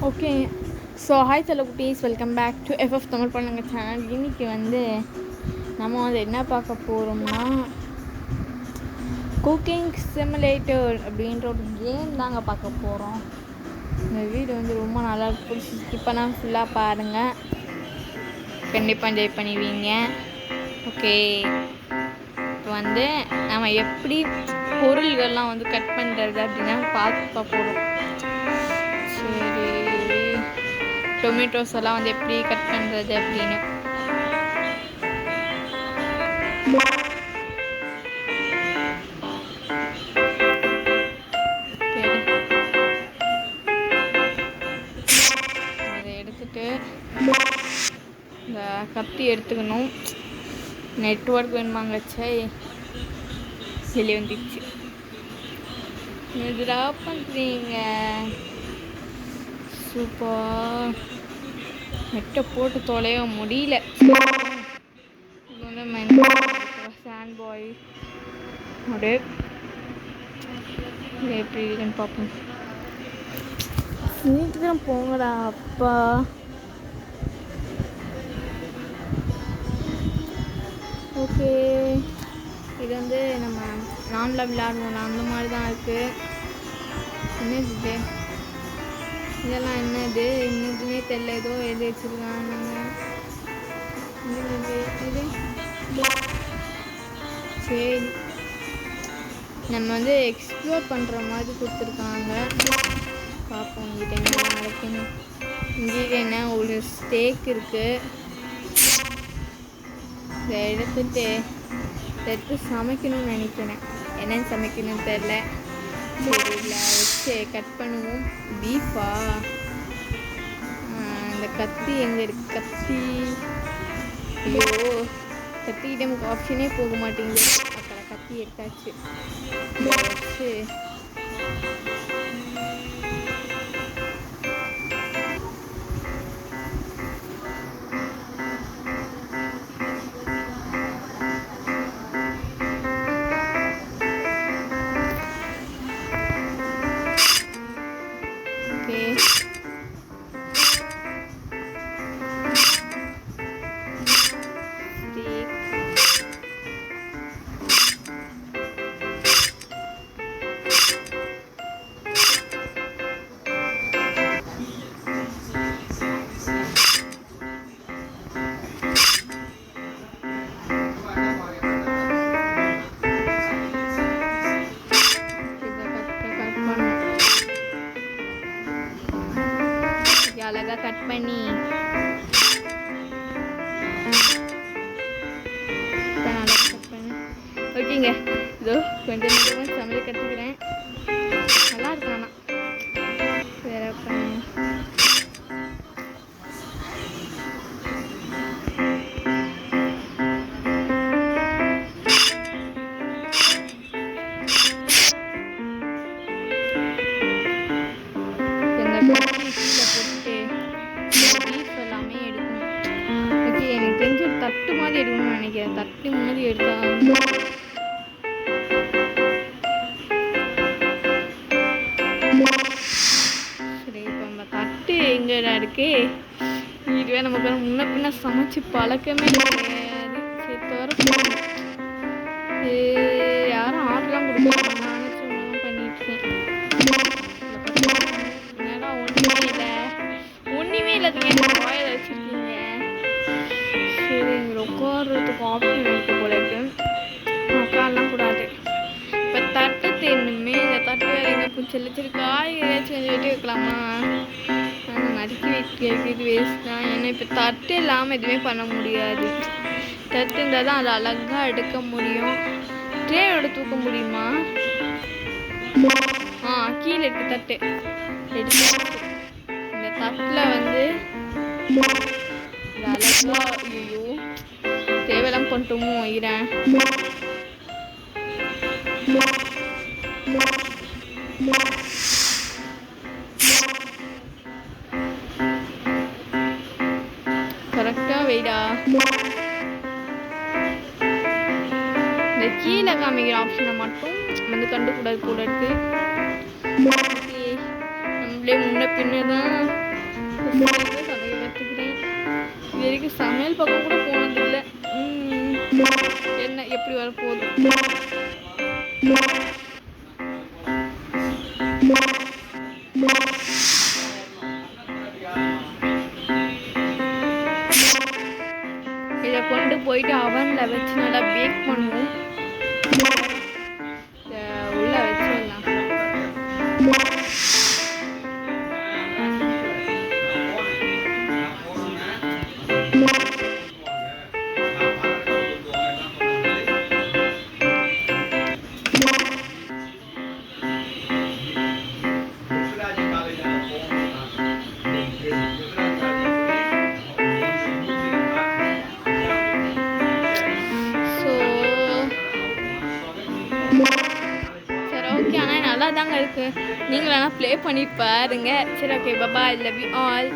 Okay. So hi செல்ல குட்டீஸ், welcome back to FF Tamil பண்ணுங்க சேனல். இன்றைக்கி நம்ம என்ன பார்க்க போகிறோம்னா குக்கிங் சிமுலேட்டர் அப்படின்ற ஒரு கேம் தாங்க பார்க்க போகிறோம். இந்த வீடு ரொம்ப நல்லா பிடிச்சி ஸ்கிப் பண்ணால் ஃபுல்லாக பாருங்கள், கண்டிப்பாக என்ஜாய் பண்ணுவீங்க. ஓகே, இப்போ நம்ம எப்படி பொருள்கள்லாம் கட் பண்ணுறது அப்படின்னா பார்க்க போகிறோம். சரி, டொமேட்டோஸ் எல்லாம் எப்படி கட் பண்ணுறது அப்படின்னு அதை எடுத்துட்டு இந்த கத்தி எடுத்துக்கணும். நெட்வொர்க் வேணுமாங்கச்சே வெளியே வந்துடுச்சு. எதுடா பண்ணுறீங்க? சூப்பர், நெட்டை போட்டு தொலைய முடியல. சாண்ட் பாய் அப்படியே எப்படி இருக்குன்னு பார்ப்போம். சீக்கிரம் போங்கடா அப்பா. ஓகே, இது நம்ம நான்ல விளையாடுவோம், அந்த மாதிரி தான் இருக்குது. என்னது இதெல்லாம்? என்னது இன்னதுமே தெரியல, ஏதோ எது வச்சுருக்காங்க. இது சரி, நம்ம எக்ஸ்ப்ளோர் பண்ணுற மாதிரி கொடுத்துருக்காங்க. பார்ப்போம் இங்கிட்ட என்ன நடக்குன்னு. இங்கிட்ட என்ன ஒரு ஸ்டேக் இருக்குது. இதை எடுத்துட்டு சமைக்கணும்னு நினைக்கிறேன். என்னென்னு சமைக்கணும்னு தெரில. சரி, இல்லை வச்சு கட் பண்ணுவோம். பீஃபா? இந்த கத்தி எங்கே இருக்குது? கத்தி, ஐயோ கத்திக்கிட்ட நமக்கு ஆப்ஷனே போக மாட்டேங்குது. அப்புறம் கத்தி எடுத்தாச்சு. வச்சு அழகாக கட் பண்ணி ஓகேங்க. இதோ கொஞ்சம் நேரமாக சமையல் கற்றுக்கிறேன். நல்லா இருக்கு. ஆனால் வேற தட்டு மாதிரி எடுக்கணும்னு நினைக்கிறேன். தட்டு மாதிரி எடுத்தா சரி. இப்போ நம்ம தட்டு எங்கடா இருக்கு? இதுவே நமக்கு முன்ன பின்ன சமைச்சு பழக்கமே கிடையாது. சரி, தவிர யாரும் ஆர்டர்லாம் கொடுக்க நானே சும்மாலாம் பண்ணிட்டு இருக்கேன். என்னடா ஒன்றுமே இல்லை வாயில் வச்சுருக்கீங்க. சரி, இங்கே உட்காடுறதுக்கு ஆப்ஷன் இருக்குது போல இருக்கு. உட்காரலாம் கூடாது. இப்போ தட்டு தேடணுமே. இந்த தட்டு வேறு எங்கே பூச்சி சரி, காய் ஏதாச்சும் கொஞ்சம் வெட்டி வைக்கலாமா? நறுக்கி வைக்கிறது வேஸ்ட் தான். ஏன்னா இப்போ தட்டு இல்லாமல் எதுவுமே பண்ண முடியாது. தட்டு இருந்தால் தான் அதை அழகாக எடுக்க முடியும். ட்ரேயோட தூக்க முடியுமா? கீழே இருக்கு தட்டு. எடுத்து இந்த தட்டில் அழகா, ஐயோ தேவையெல்லாம் பண்ணிட்டோமோ இரேன். கரெக்டாக வெயிடா. இந்த கீழே காமிக்கிற ஆப்ஷனை மட்டும் கண்டுக்கூடாது போல இருக்கு. நம்மளே முன்ன பின்ன தான் சமைக்க கற்றுக்கிறேன். இது வரைக்கும் சமையல் பக்கம் கூட போனதில்லை. என்ன எப்படி வரப்போகுது. இதை கொண்டு போயிட்டு அவனில் வச்சு நல்லா பேக் பண்ணுவோம். உள்ள வச்சிடலாம். சரி ஓகே, ஆனால் நல்லா தாங்க இருக்குது. நீங்கள் வேணால் ப்ளே பண்ணி பாருங்க. சரி okay, bye, love you all.